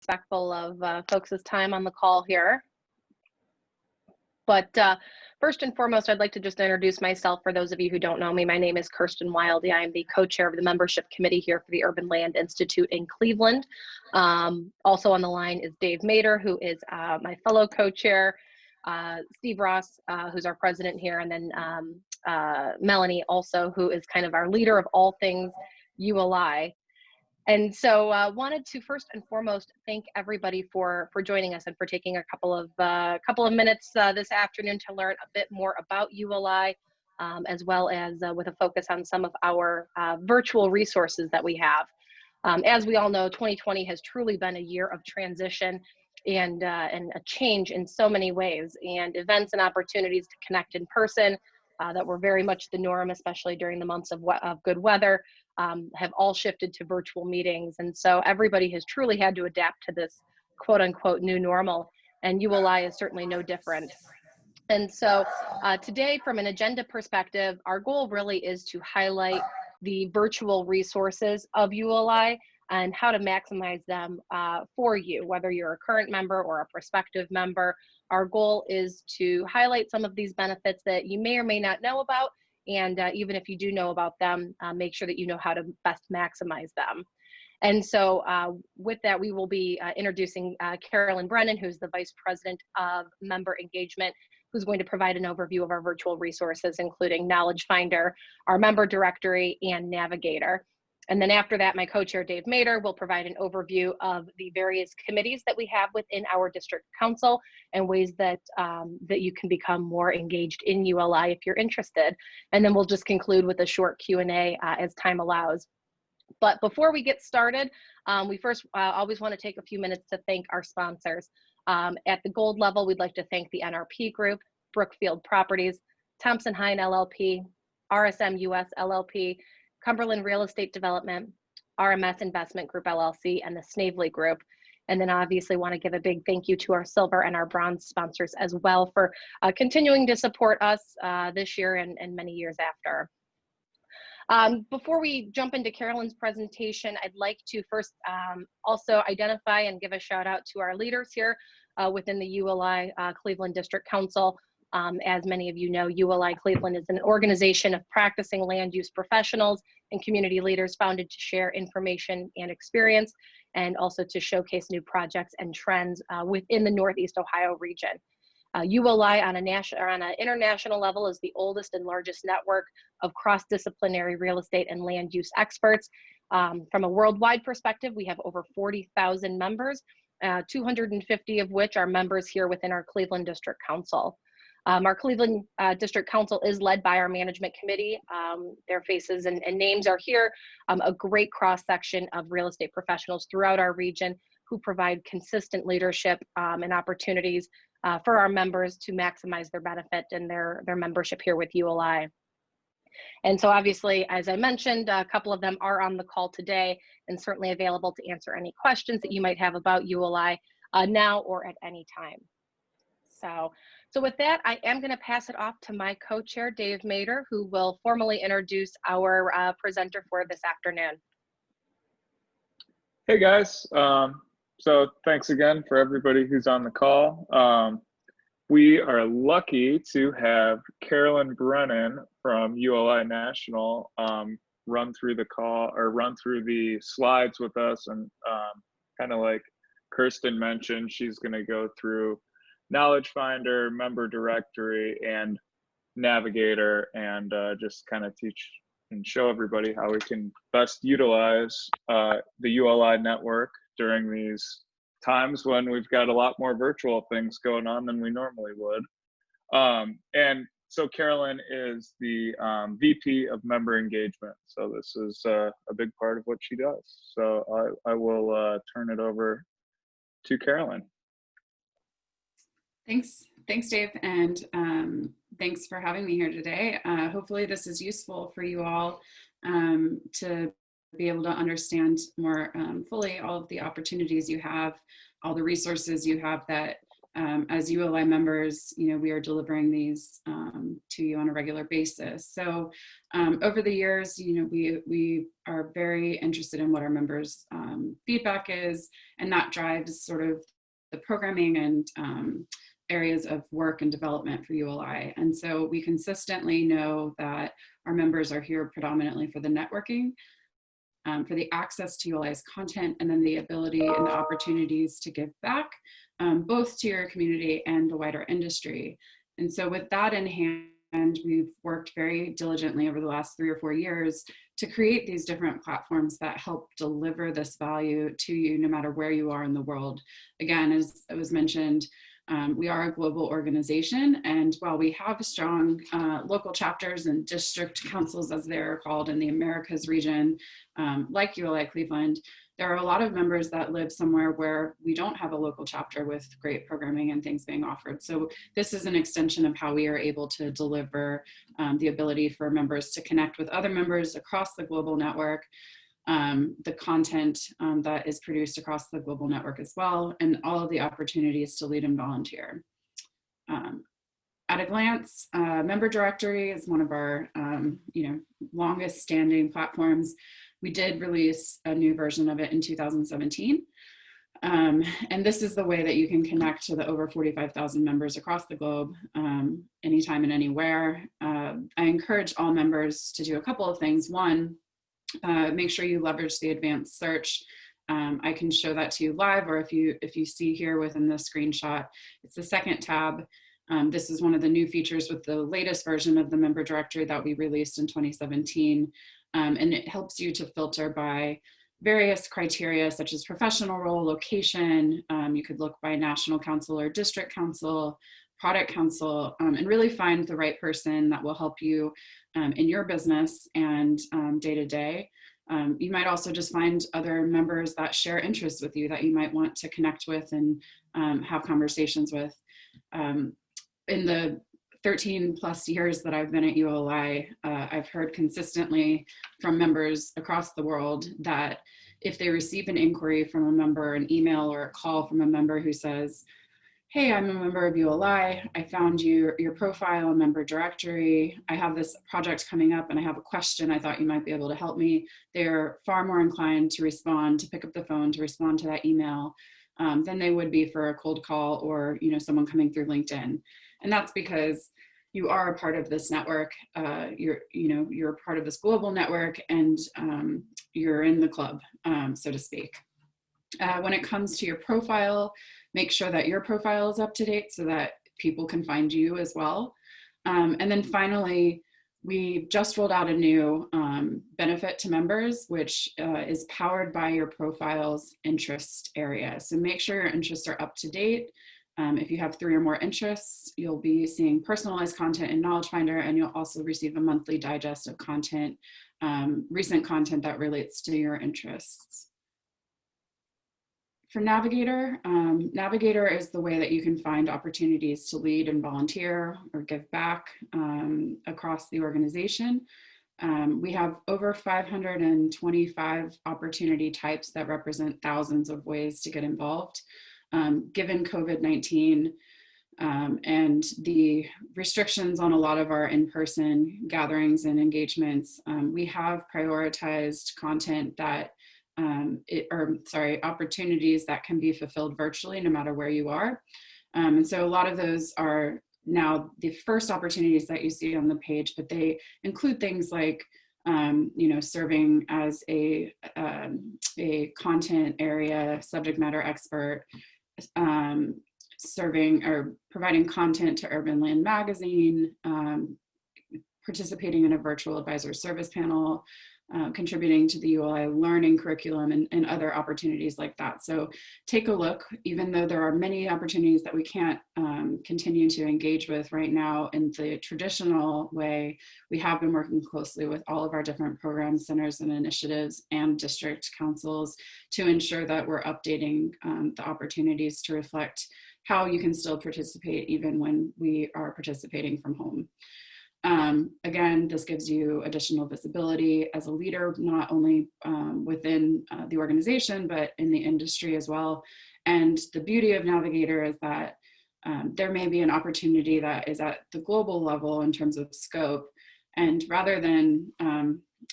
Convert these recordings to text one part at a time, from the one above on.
respectful of folks' time on the call here. But first and foremost, I'd like to just introduce myself for those of you who don't know me. My name is Kirsten Wildy. I am the co-chair of the membership committee here for the Urban Land Institute in Cleveland. Also on the line is Dave Mader, who is my fellow co-chair, Steve Ross, who's our president here, and then Melanie also, who is kind of our leader of all things ULI. And so wanted to first and foremost thank everybody for joining us and for taking a couple of minutes this afternoon to learn a bit more about ULI, as well as with a focus on some of our virtual resources that we have. As we all know, 2020 has truly been a year of transition and a change in so many ways, and events and opportunities to connect in person that were very much the norm, especially during the months of good weather, have all shifted to virtual meetings. And so everybody has truly had to adapt to this quote unquote new normal, and ULI is certainly no different. And so today, from an agenda perspective, our goal really is to highlight the virtual resources of ULI and how to maximize them for you, whether you're a current member or a prospective member. Our goal is to highlight some of these benefits that you may or may not know about, and even if you do know about them, make sure that you know how to best maximize them. And so with that, we will be introducing Carolyn Brennan, who's the Vice President of Member Engagement, who's going to provide an overview of our virtual resources, including Knowledge Finder, our member directory, and Navigator. And then after that, my co-chair, Dave Mader, will provide an overview of the various committees that we have within our district council and ways that, that you can become more engaged in ULI if you're interested. And then we'll just conclude with a short Q&A as time allows. But before we get started, we first always want to take a few minutes to thank our sponsors. At the gold level, we'd like to thank the NRP Group, Brookfield Properties, Thompson Hine LLP, RSM US LLP, Cumberland Real Estate Development, RMS Investment Group LLC, and the Snavely Group. And then obviously want to give a big thank you to our silver and our bronze sponsors as well for continuing to support us this year and many years after. Before we jump into Carolyn's presentation, I'd like to first also identify and give a shout out to our leaders here within the ULI Cleveland District Council. As many of you know, ULI Cleveland is an organization of practicing land use professionals and community leaders founded to share information and experience, and also to showcase new projects and trends within the Northeast Ohio region. ULI on an international level is the oldest and largest network of cross-disciplinary real estate and land use experts. From a worldwide perspective, we have over 40,000 members, 250 of which are members here within our Cleveland District Council. Our Cleveland District Council is led by our management committee. Their faces and names are here. A great cross-section of real estate professionals throughout our region who provide consistent leadership and opportunities for our members to maximize their benefit and their membership here with ULI. And so obviously, as I mentioned, a couple of them are on the call today and certainly available to answer any questions that you might have about ULI now or at any time. So with that, I am going to pass it off to my co-chair, Dave Mader, who will formally introduce our presenter for this afternoon. Hey guys, so thanks again for everybody who's on the call. We are lucky to have Carolyn Brennan from ULI National run through the call or run through the slides with us, and kind of like Kirsten mentioned, she's going to go through Knowledge Finder, Member Directory, and Navigator, and just kind of teach and show everybody how we can best utilize the ULI network during these times when we've got a lot more virtual things going on than we normally would. And so Carolyn is the VP of Member Engagement. So this is a big part of what she does. So I will turn it over to Carolyn. Thanks, Dave, and thanks for having me here today. Hopefully this is useful for you all to be able to understand more fully all of the opportunities you have, all the resources you have that as ULI members, we are delivering these to you on a regular basis. So over the years, we are very interested in what our members' feedback is, and that drives sort of the programming and areas of work and development for ULI. And so we consistently know that our members are here predominantly for the networking, for the access to ULI's content, and then the ability and the opportunities to give back, both to your community and the wider industry. And so with that in hand, we've worked very diligently over the last 3 or 4 years to create these different platforms that help deliver this value to you no matter where you are in the world. Again, as it was mentioned, we are a global organization, and while we have strong local chapters and district councils, as they're called, in the Americas region, like ULI Cleveland, there are a lot of members that live somewhere where we don't have a local chapter with great programming and things being offered. So this is an extension of how we are able to deliver the ability for members to connect with other members across the global network, the content that is produced across the global network as well, and all of the opportunities to lead and volunteer. At a glance, member directory is one of our longest standing platforms. We did release a new version of it in 2017. And this is the way that you can connect to the over 45,000 members across the globe, anytime and anywhere. I encourage all members to do a couple of things. One, make sure you leverage the advanced search. I can show that to you live, or if you see here within the screenshot, it's the second tab. This is one of the new features with the latest version of the member directory that we released in 2017. And it helps you to filter by various criteria such as professional role, location. You could look by national council or district council, product council, and really find the right person that will help you in your business and day to day. You might also just find other members that share interests with you that you might want to connect with and have conversations with. In the 13 plus years that I've been at ULI, I've heard consistently from members across the world that if they receive an inquiry from a member, an email or a call from a member who says, "Hey, I'm a member of ULI. I found your profile, member directory. I have this project coming up and I have a question. I thought you might be able to help me." They're far more inclined to respond, to pick up the phone, to respond to that email than they would be for a cold call or someone coming through LinkedIn. And that's because you are a part of this network. You're a part of this global network, and you're in the club, so to speak. When it comes to your profile, make sure that your profile is up to date so that people can find you as well. And then finally, we just rolled out a new benefit to members, which is powered by your profile's interest area. So make sure your interests are up to date. If you have 3 or more interests, you'll be seeing personalized content in Knowledge Finder, and you'll also receive a monthly digest of content, recent content that relates to your interests. For Navigator, Navigator is the way that you can find opportunities to lead and volunteer or give back across the organization. We have over 525 opportunity types that represent thousands of ways to get involved. Given COVID-19 and the restrictions on a lot of our in-person gatherings and engagements, we have prioritized content that opportunities that can be fulfilled virtually no matter where you are. And so a lot of those are now the first opportunities that you see on the page, but they include things like serving as a content area subject matter expert, serving or providing content to Urban Land Magazine, participating in a virtual advisor service panel, contributing to the ULI learning curriculum, and other opportunities like that. So take a look. Even though there are many opportunities that we can't continue to engage with right now in the traditional way, we have been working closely with all of our different programs, centers, and initiatives and district councils to ensure that we're updating the opportunities to reflect how you can still participate even when we are participating from home. Again, this gives you additional visibility as a leader, not only within the organization, but in the industry as well. And the beauty of Navigator is that there may be an opportunity that is at the global level in terms of scope. And rather than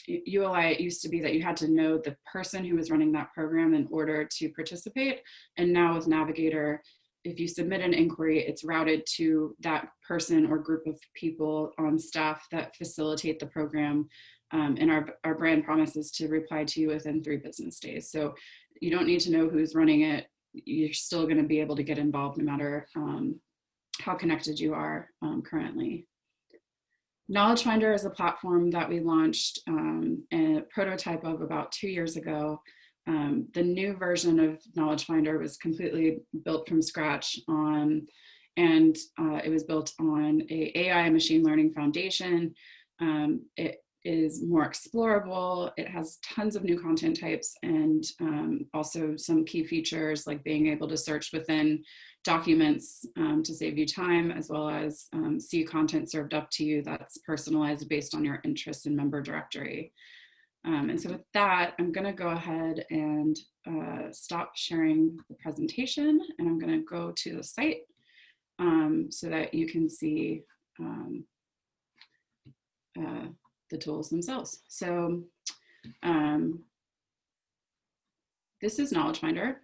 ULI, it used to be that you had to know the person who was running that program in order to participate. And now with Navigator, if you submit an inquiry, it's routed to that person or group of people on staff that facilitate the program. And our brand promise is to reply to you within 3 business days. So you don't need to know who's running it. You're still going to be able to get involved no matter how connected you are currently. Knowledge Finder is a platform that we launched a prototype of about 2 years ago. The new version of Knowledge Finder was completely built from scratch and it was built on a AI machine learning foundation. It is more explorable. It has tons of new content types and also some key features like being able to search within documents to save you time, as well as see content served up to you that's personalized based on your interests in member directory. And so with that, I'm going to go ahead and stop sharing the presentation, and I'm going to go to the site so that you can see the tools themselves. So this is Knowledge Finder.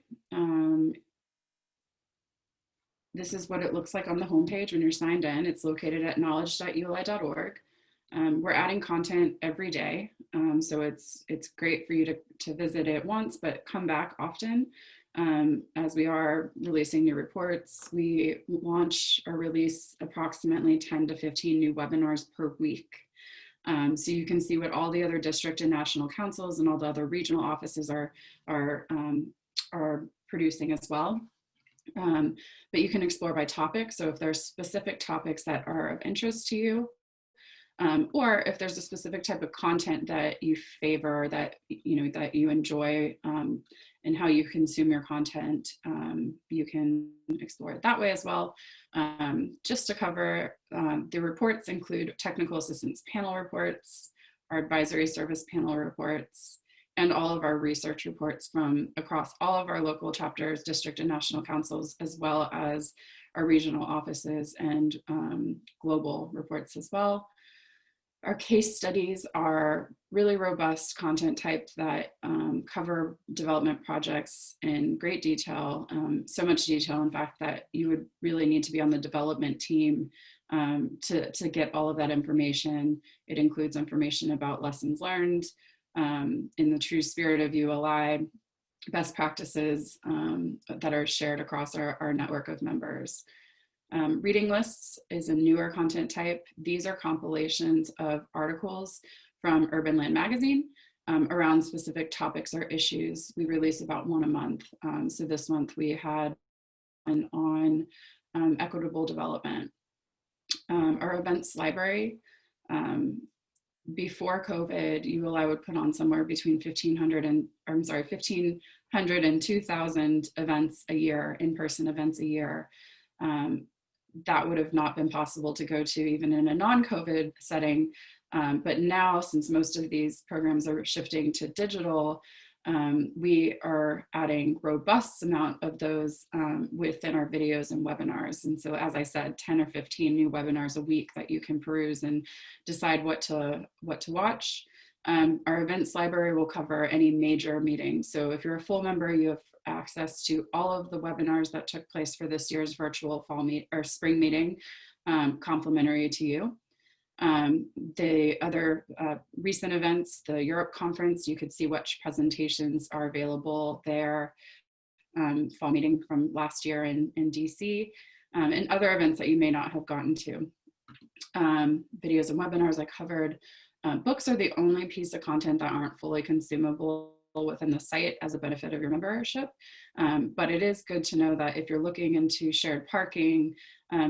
This is what it looks like on the homepage when you're signed in. It's located at knowledge.uli.org. We're adding content every day, so it's great for you to visit it once, but come back often. As we are releasing new reports, we launch or release approximately 10 to 15 new webinars per week. So you can see what all the other district and national councils and all the other regional offices are producing as well. But you can explore by topic. So if there's specific topics that are of interest to you, or if there's a specific type of content that you favor, that you enjoy, and how you consume your content, you can explore it that way as well. Just to cover, the reports include technical assistance panel reports, our advisory service panel reports, and all of our research reports from across all of our local chapters, district and national councils, as well as our regional offices and global reports as well. Our case studies are really robust content types that cover development projects in great detail, so much detail, in fact, that you would really need to be on the development team to get all of that information. It includes information about lessons learned in the true spirit of ULI, best practices that are shared across our network of members. Reading lists is a newer content type. These are compilations of articles from Urban Land Magazine around specific topics or issues. We release about 1 a month. So this month we had one on equitable development. Our events library, before COVID, ULI would put on somewhere between 1,500 and 2,000 events a year, in-person events a year. That would have not been possible to go to even in a non-COVID setting. But now, since most of these programs are shifting to digital, we are adding robust amount of those within our videos and webinars. And so, as I said, 10 or 15 new webinars a week that you can peruse and decide what to watch. Our events library will cover any major meetings. So if you're a full member, you have access to all of the webinars that took place for this year's virtual spring meeting, complimentary to you. The other recent events, the Europe conference, you could see which presentations are available there. Fall meeting from last year in DC, and other events that you may not have gotten to. Videos and webinars I covered. Books are the only piece of content that aren't fully consumable within the site as a benefit of your membership. But it is good to know that if you're looking into shared parking,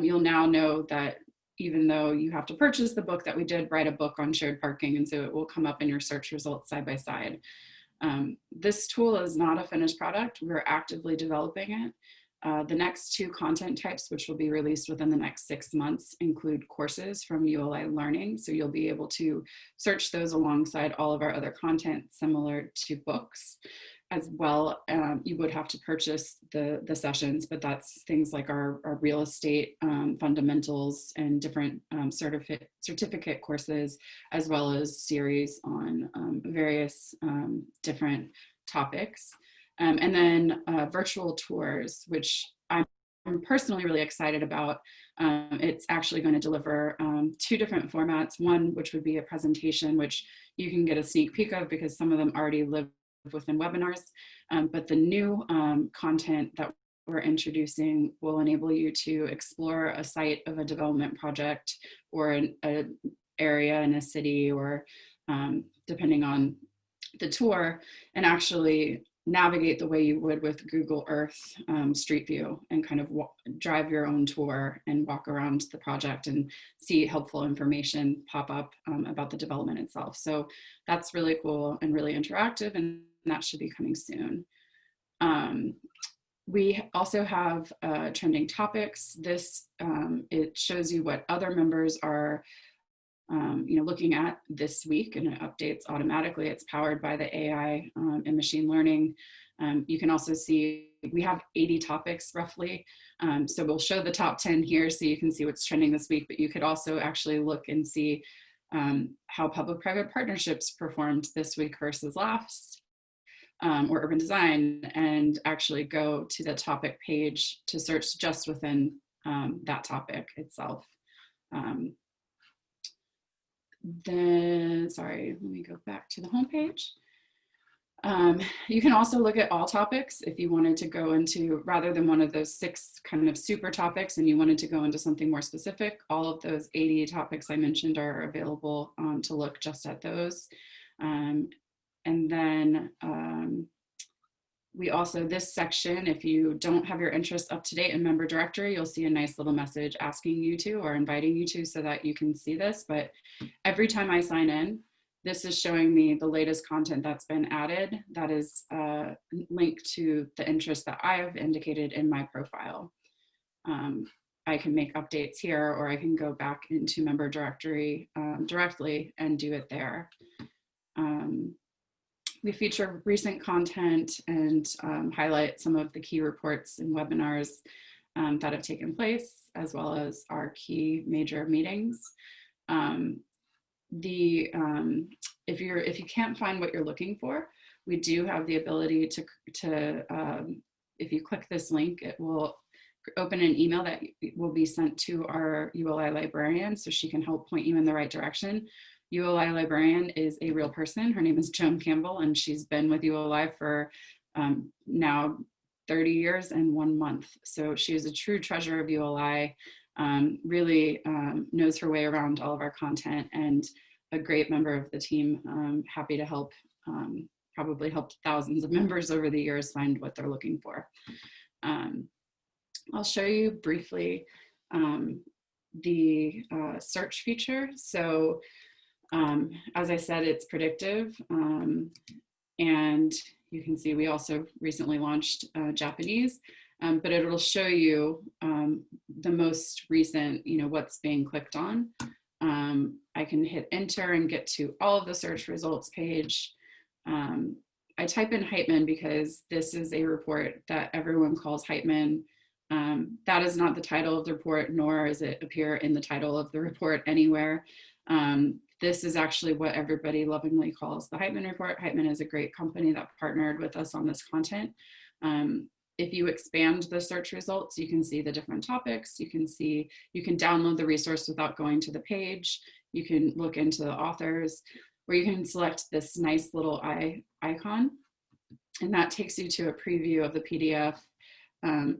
you'll now know that even though you have to purchase the book, that we did write a book on shared parking, and so it will come up in your search results side by side. This tool is not a finished product. We're actively developing it. The next 2 content types, which will be released within the next 6 months, include courses from ULI Learning. So you'll be able to search those alongside all of our other content similar to books, as well, you would have to purchase the sessions, but that's things like our real estate fundamentals and different certificate courses, as well as series on various different topics. And then virtual tours, which I'm personally really excited about. It's actually going to deliver 2 different formats. One, which would be a presentation, which you can get a sneak peek of because some of them already live within webinars. But the new content that we're introducing will enable you to explore a site of a development project or an area in a city, or depending on the tour, and actually navigate the way you would with Google Earth Street View, and kind of drive your own tour and walk around the project and see helpful information pop up about the development itself. So that's really cool and really interactive, and that should be coming soon. We also have trending topics. This, it shows you what other members are looking at this week, and it updates automatically. It's powered by the AI and machine learning. You can also see we have 80 topics roughly. So we'll show the top 10 here so you can see what's trending this week, but you could also actually look and see how public-private partnerships performed this week versus last, or urban design, and actually go to the topic page to search just within that topic itself. Then, sorry, let me go back to the homepage. You can also look at all topics if you wanted to go into, rather than one of those 6 kind of super topics and you wanted to go into something more specific. All of those 80 topics I mentioned are available to look just at those. And then we also, this section, if you don't have your interests up to date in member directory, you'll see a nice little message asking you to, or inviting you to, so that you can see this. But every time I sign in, this is showing me the latest content that's been added that is linked to the interest that I have indicated in my profile. I can make updates here, or I can go back into member directory directly and do it there. We feature recent content and highlight some of the key reports and webinars that have taken place, as well as our key major meetings. If you can't find what you're looking for, we do have the ability to if you click this link, it will open an email that will be sent to our ULI librarian, so she can help point you in the right direction. ULI librarian is a real person. Her name is Joan Campbell, and she's been with ULI for now 30 years and 1 month. So she is a true treasure of ULI, really knows her way around all of our content, and a great member of the team. Happy to help, probably helped thousands of members over the years find what they're looking for. I'll show you briefly the search feature. So as I said, it's predictive, and you can see we also recently launched Japanese, but it'll show you the most recent, what's being clicked on. I can hit enter and get to all of the search results page. I type in Heitman because this is a report that everyone calls Heitman. That is not the title of the report, nor does it appear in the title of the report anywhere. This is actually what everybody lovingly calls the Heitman report. Heitman is a great company that partnered with us on this content. If you expand the search results, you can see the different topics. You can download the resource without going to the page. You can look into the authors, or you can select this nice little icon, and that takes you to a preview of the PDF.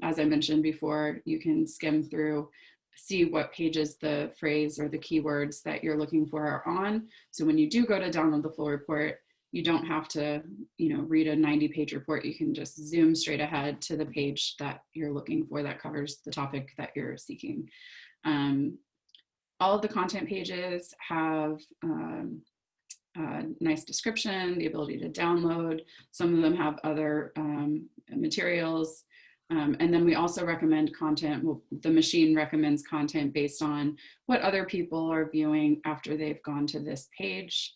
As I mentioned before, you can skim through, see what pages the phrase or the keywords that you're looking for are on. So when you do go to download the full report, you don't have to, read a 90-page report. You can just zoom straight ahead to the page that you're looking for that covers the topic that you're seeking. All of the content pages have a nice description, the ability to download. Some of them have other materials. And then we also recommend content. Well, the machine recommends content based on what other people are viewing after they've gone to this page.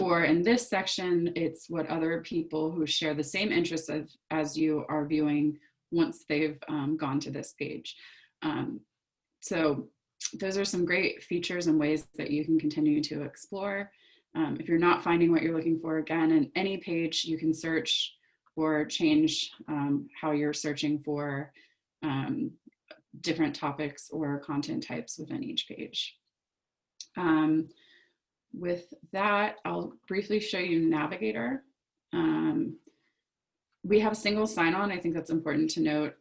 Or in this section, it's what other people who share the same interests as you are viewing once they've gone to this page. So those are some great features and ways that you can continue to explore. If you're not finding what you're looking for, again, in any page, you can search or change how you're searching for different topics or content types within each page. With that, I'll briefly show you Navigator. We have single sign-on. I think that's important to note.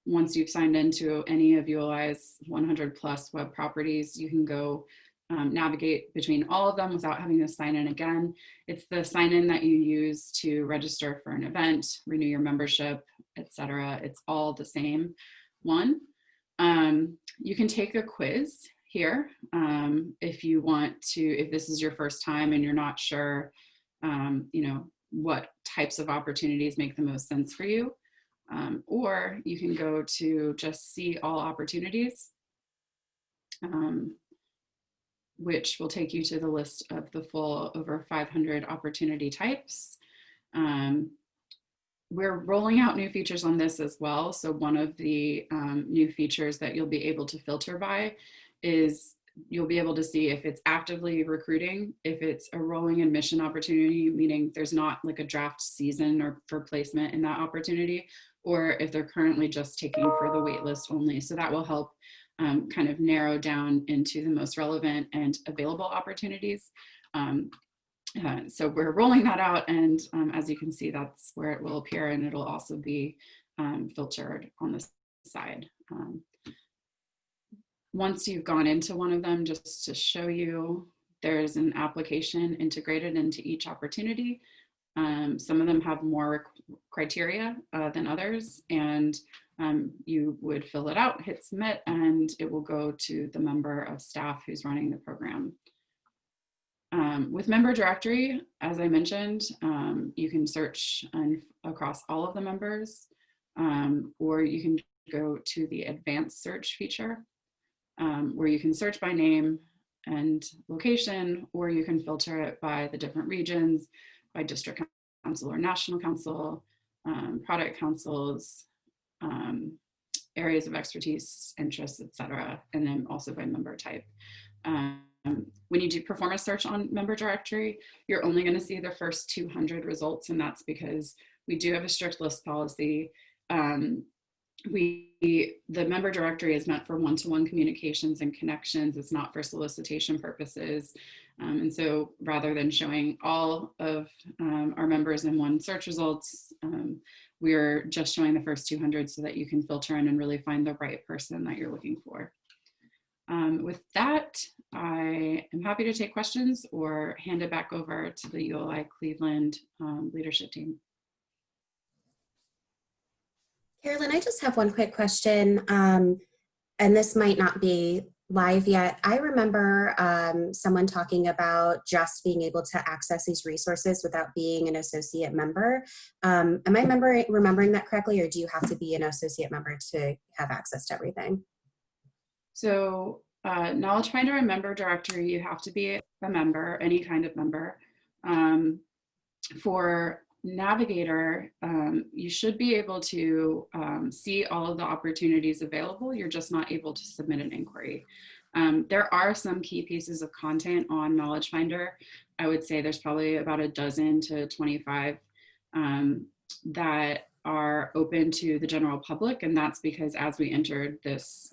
Once you've signed into any of ULI's 100 plus web properties, you can go navigate between all of them without having to sign in again. It's the sign-in that you use to register for an event, renew your membership, etc. It's all the same one. You can take a quiz here if you want to, if this is your first time and you're not sure, what types of opportunities make the most sense for you. Or you can go to just see all opportunities, which will take you to the list of the full over 500 opportunity types. We're rolling out new features on this as well. So one of the new features that you'll be able to filter by is you'll be able to see if it's actively recruiting, if it's a rolling admission opportunity, meaning there's not like a draft season or for placement in that opportunity, or if they're currently just taking for the wait list only. So that will help kind of narrow down into the most relevant and available opportunities. So we're rolling that out, and as you can see, that's where it will appear, and it'll also be filtered on the side. Once you've gone into one of them, just to show you, there's an application integrated into each opportunity. Some of them have more criteria than others, and you would fill it out, hit submit, and it will go to the member of staff who's running the program. With member directory, as I mentioned, you can search across all of the members, or you can go to the advanced search feature, where you can search by name and location, or you can filter it by the different regions, by district council or national council, product councils, areas of expertise, interests, etc., and then also by member type. When you do perform a search on member directory, you're only going to see the first 200 results, and that's because we do have a strict list policy. The member directory is meant for one-to-one communications and connections. It's not for solicitation purposes. And so rather than showing all of our members in one search results, we're just showing the first 200 so that you can filter in and really find the right person that you're looking for. With that, I am happy to take questions or hand it back over to the ULI Cleveland leadership team. Carolyn, I just have one quick question, and this might not be live yet. I remember someone talking about just being able to access these resources without being an associate member. Am I remembering that correctly, or do you have to be an associate member to have access to everything? So Knowledge Finder and Member Directory, you have to be a member, any kind of member. For Navigator, you should be able to see all of the opportunities available. You're just not able to submit an inquiry. There are some key pieces of content on Knowledge Finder. I would say there's probably about a dozen to 25 that are open to the general public. And that's because as we entered this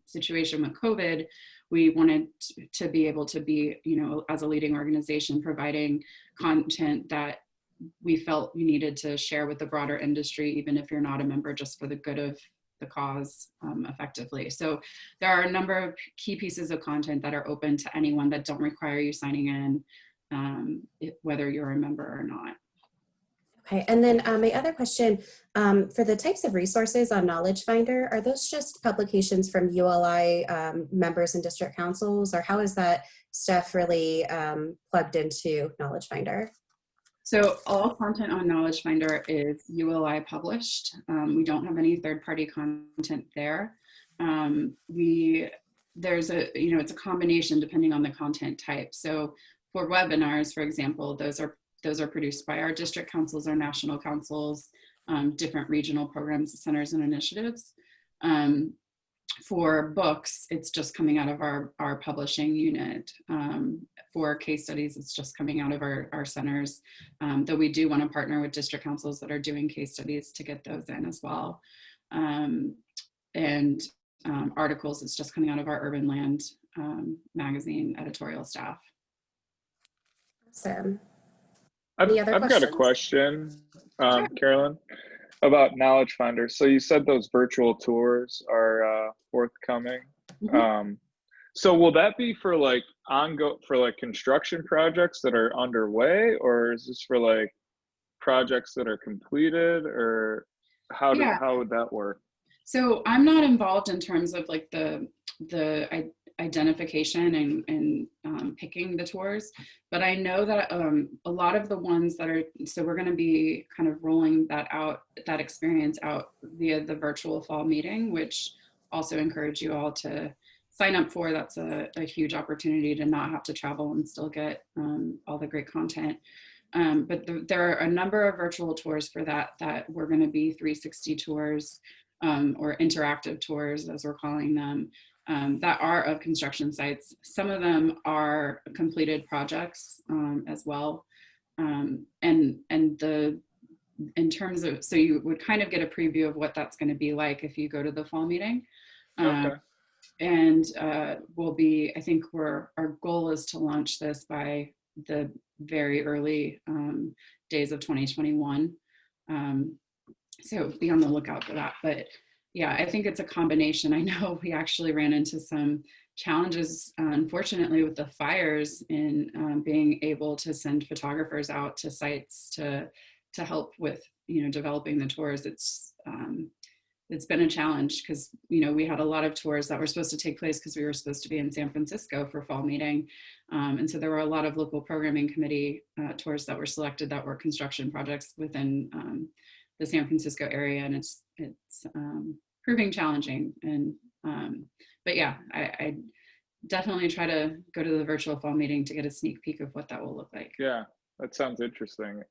situation with COVID, we wanted to be able to be, as a leading organization, providing content that we felt you needed to share with the broader industry, even if you're not a member, just for the good of the cause effectively. So there are a number of key pieces of content that are open to anyone that don't require you signing in, whether you're a member or not. Okay, and then my other question, for the types of resources on Knowledge Finder, are those just publications from ULI members and district councils, or how is that stuff really plugged into Knowledge Finder? So all content on Knowledge Finder is ULI published. We don't have any third-party content there. There's a, it's a combination depending on the content type. So For webinars, for example, those are produced by our district councils, our national councils, different regional programs, centers, and initiatives. For books, it's just coming out of our publishing unit. For case studies, it's just coming out of our centers, though we do want to partner with district councils that are doing case studies to get those in as well. And articles, it's just coming out of our Urban Land magazine editorial staff. Awesome. I've got a question, Carolyn, about Knowledge Finder. So you said those virtual tours are forthcoming. Mm-hmm. So will that be for like construction projects that are underway, or is this for like projects that are completed, or how would that work? So I'm not involved in terms of like the identification and picking the tours, but I know that a lot of the ones that are, so we're going to be kind of rolling that experience out via the virtual fall meeting, which also encourage you all to sign up for. That's a huge opportunity to not have to travel and still get all the great content. But there are a number of virtual tours for that we're going to be 360 tours, or interactive tours, as we're calling them, that are of construction sites. Some of them are completed projects as well. In terms of, so you would kind of get a preview of what that's going to be like if you go to the fall meeting. Okay. And I think our goal is to launch this by the very early days of 2021. So be on the lookout for that. But yeah, I think it's a combination. I know we actually ran into some challenges, unfortunately, with the fires in being able to send photographers out to sites to help with, developing the tours. It's been a challenge because, we had a lot of tours that were supposed to take place because we were supposed to be in San Francisco for fall meeting. And so there were a lot of local programming committee tours that were selected that were construction projects within the San Francisco area. And it's proving challenging. And, but yeah, I definitely try to go to the virtual fall meeting to get a sneak peek of what that will look like. Yeah, that sounds interesting.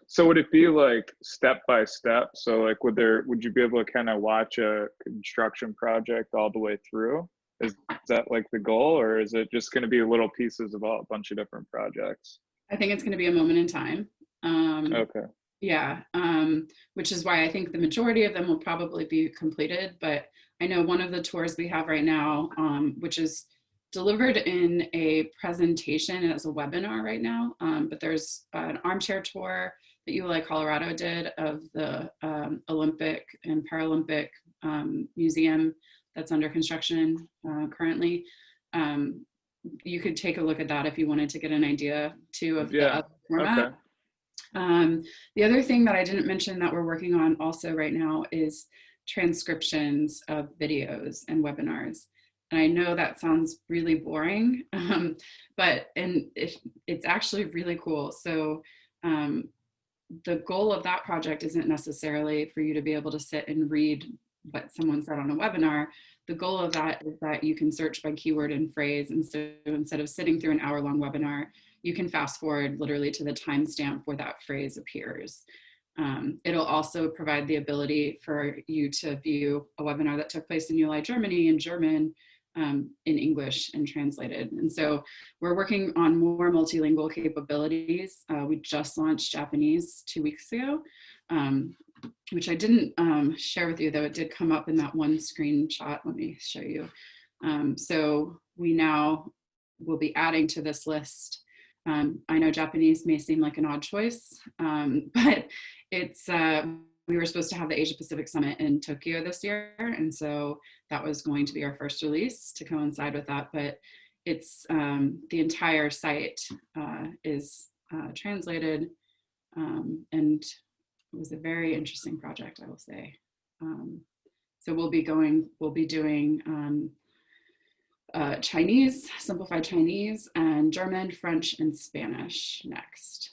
So would it be like step by step? So like, would you be able to kind of watch a construction project all the way through? Is that like the goal, or is it just going to be little pieces of a bunch of different projects? I think it's going to be a moment in time. Okay. Yeah, which is why I think the majority of them will probably be completed. But I know one of the tours we have right now, which is delivered in a presentation as a webinar right now, but there's an armchair tour that ULI Colorado did of the Olympic and Paralympic museum that's under construction currently. You could take a look at that if you wanted to get an idea too of the other format. Okay. The other thing that I didn't mention that we're working on also right now is transcriptions of videos and webinars. And I know that sounds really boring, but it's actually really cool. So the goal of that project isn't necessarily for you to be able to sit and read what someone said on a webinar. The goal of that is that you can search by keyword and phrase. And so instead of sitting through an hour-long webinar, you can fast forward literally to the timestamp where that phrase appears. It'll also provide the ability for you to view a webinar that took place in ULI Germany in German, in English and translated. And so we're working on more multilingual capabilities. We just launched Japanese 2 weeks ago, which I didn't share with you, though it did come up in that one screenshot. Let me show you. So we now will be adding to this list. I know Japanese may seem like an odd choice, but it's, we were supposed to have the Asia Pacific Summit in Tokyo this year. And so that was going to be our first release to coincide with that. But it's the entire site is translated, and it was a very interesting project, I will say. So we'll be doing Chinese, simplified Chinese, and German, French, and Spanish next.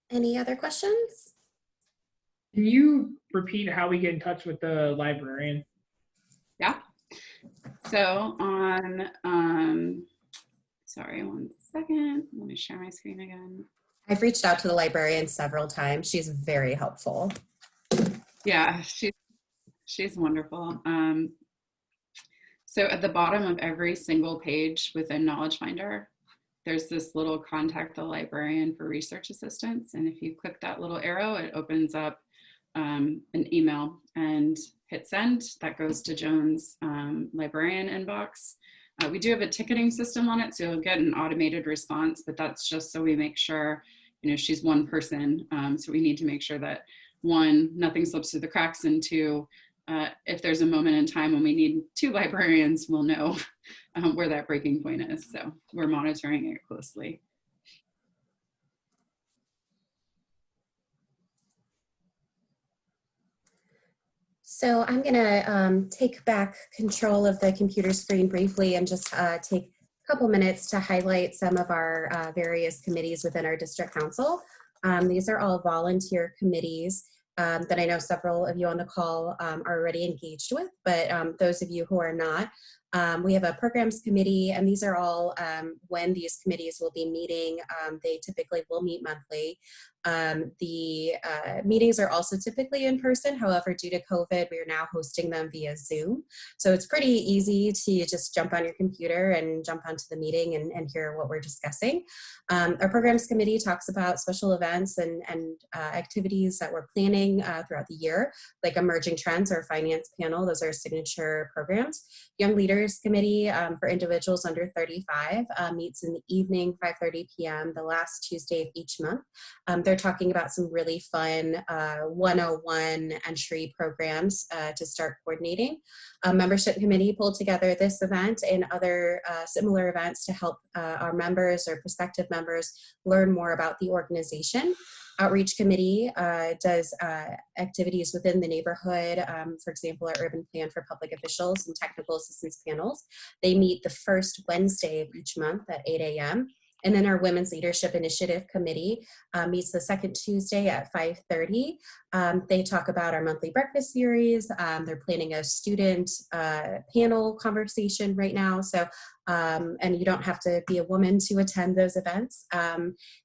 Any other questions? Can you repeat how we get in touch with the librarian? Yeah. So on, sorry, one second. Let me share my screen again. I've reached out to the librarian several times. She's very helpful. Yeah, she's wonderful. So at the bottom of every single page within Knowledge Finder, there's this little contact the librarian for research assistance. And if you click that little arrow, it opens up an email and hit send. That goes to Joan's librarian inbox. We do have a ticketing system on it, so you'll get an automated response, but that's just so we make sure, you know, she's one person. So we need to make sure that one, nothing slips through the cracks, and two, if there's a moment in time when we need 2 librarians, we'll know where that breaking point is. So we're monitoring it closely. So I'm gonna take back control of the computer screen briefly and just take a couple minutes to highlight some of our various committees within our district council. These are all volunteer committees that I know several of you on the call are already engaged with, but those of you who are not, we have a programs committee, and these are all when these committees will be meeting. They typically will meet monthly. The meetings are also typically in person. However, due to COVID, we are now hosting them via Zoom. So it's pretty easy to just jump on your computer and jump onto the meeting and hear what we're discussing. Our programs committee talks about special events and activities that we're planning throughout the year, like emerging trends or finance panel. Those are signature programs. Young Leaders Committee for individuals under 35 meets in the evening, 5:30 p.m., the last Tuesday of each month. They're talking about some really fun 101 entry programs to start coordinating. Membership Committee pulled together this event and other similar events to help our members or prospective members learn more about the organization. Outreach Committee does activities within the neighborhood, for example, our urban plan for public officials and technical assistance panels. They meet the first Wednesday of each month at 8 a.m. And then our Women's Leadership Initiative Committee meets the second Tuesday at 5:30. They talk about our monthly breakfast series. They're planning a student panel conversation right now. So, and you don't have to be a woman to attend those events.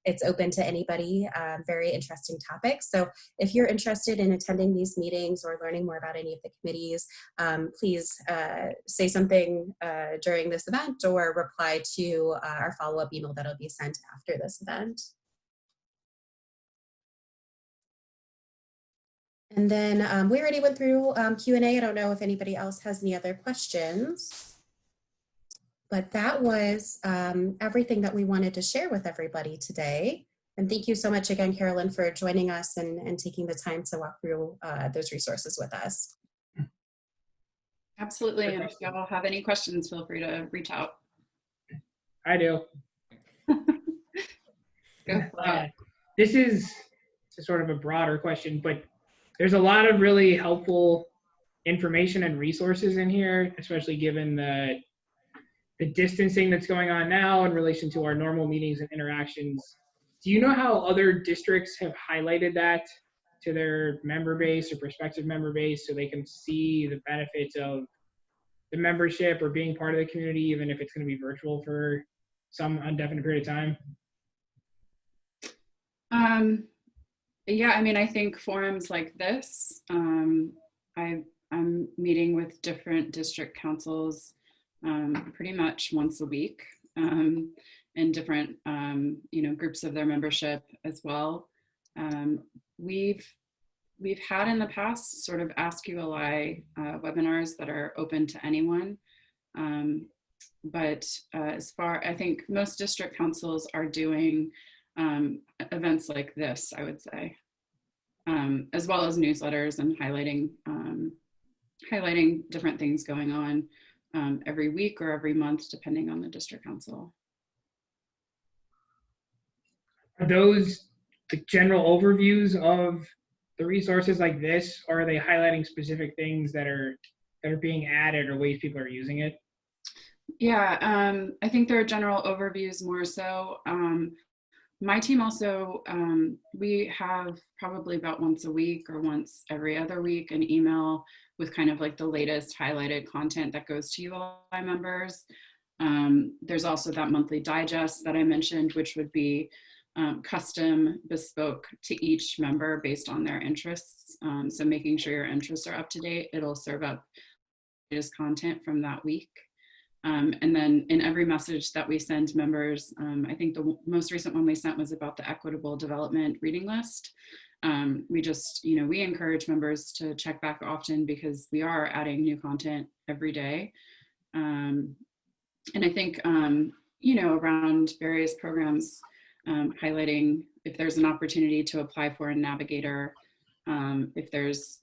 It's open to anybody, very interesting topics. So if you're interested in attending these meetings or learning more about any of the committees, please say something during this event or reply to our follow-up email that'll be sent after this event. And then we already went through Q&A. I don't know if anybody else has any other questions, but that was everything that we wanted to share with everybody today. And thank you so much again, Carolyn, for joining us and taking the time to walk through those resources with us. Absolutely. And if y'all have any questions, feel free to reach out. I do. Go for it. This is sort of a broader question, but there's a lot of really helpful information and resources in here, especially given the distancing that's going on now in relation to our normal meetings and interactions. Do you know how other districts have highlighted that to their member base or prospective member base so they can see the benefits of the membership or being part of the community, even if it's going to be virtual for some indefinite period of time? Yeah, I mean, I think forums like this, I'm meeting with different district councils pretty much once a week in different, groups of their membership as well. We've had in the past sort of Ask ULI webinars that are open to anyone. But I think most district councils are doing events like this, I would say, as well as newsletters and highlighting different things going on every week or every month, depending on the district council. Are those the general overviews of the resources like this, or are they highlighting specific things that are being added or ways people are using it? Yeah, I think there are general overviews more so. My team also, we have probably about once a week or once every other week an email with kind of like the latest highlighted content that goes to ULI members. There's also that monthly digest that I mentioned, which would be custom bespoke to each member based on their interests. So making sure your interests are up to date, it'll serve up latest content from that week. And then in every message that we send members, I think the most recent one we sent was about the equitable development reading list. We just, we encourage members to check back often because we are adding new content every day. And I think, around various programs, highlighting if there's an opportunity to apply for a Navigator, if there's,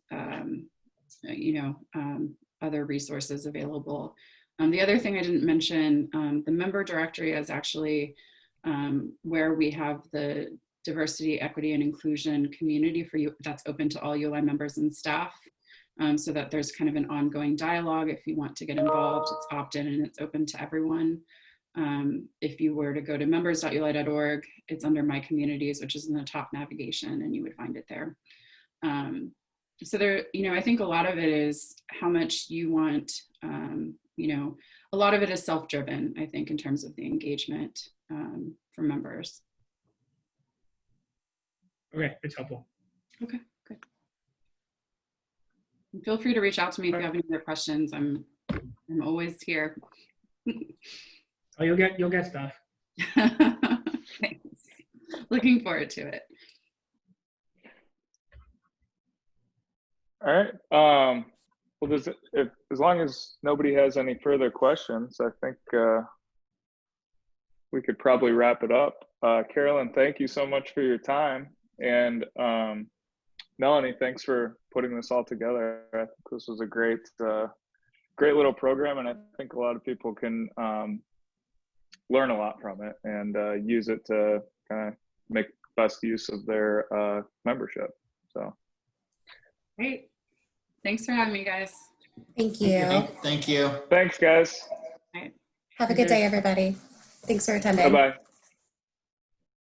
other resources available. The other thing I didn't mention, the member directory is actually where we have the diversity, equity, and inclusion community for you that's open to all ULI members and staff, so that there's kind of an ongoing dialogue. If you want to get involved, it's opt-in and it's open to everyone. If you were to go to members.uli.org, it's under My Communities, which is in the top navigation, and you would find it there. So there, I think a lot of it is how much you want, a lot of it is self-driven, I think, in terms of the engagement for members. Okay, that's helpful. Okay, good. And feel free to reach out to me if you have any other questions. I'm always here. Oh, you'll get stuff. Thanks. Looking forward to it. All right. Well, as long as nobody has any further questions, I think we could probably wrap it up. Carolyn, thank you so much for your time. And Melanie, thanks for putting this all together. I think this was a great little program, and I think a lot of people can learn a lot from it and use it to kind of make best use of their membership. So. Great. Thanks for having me, guys. Thank you. Thank you. Thanks, guys. All right. Have a good day, everybody. Thanks for attending. Bye-bye.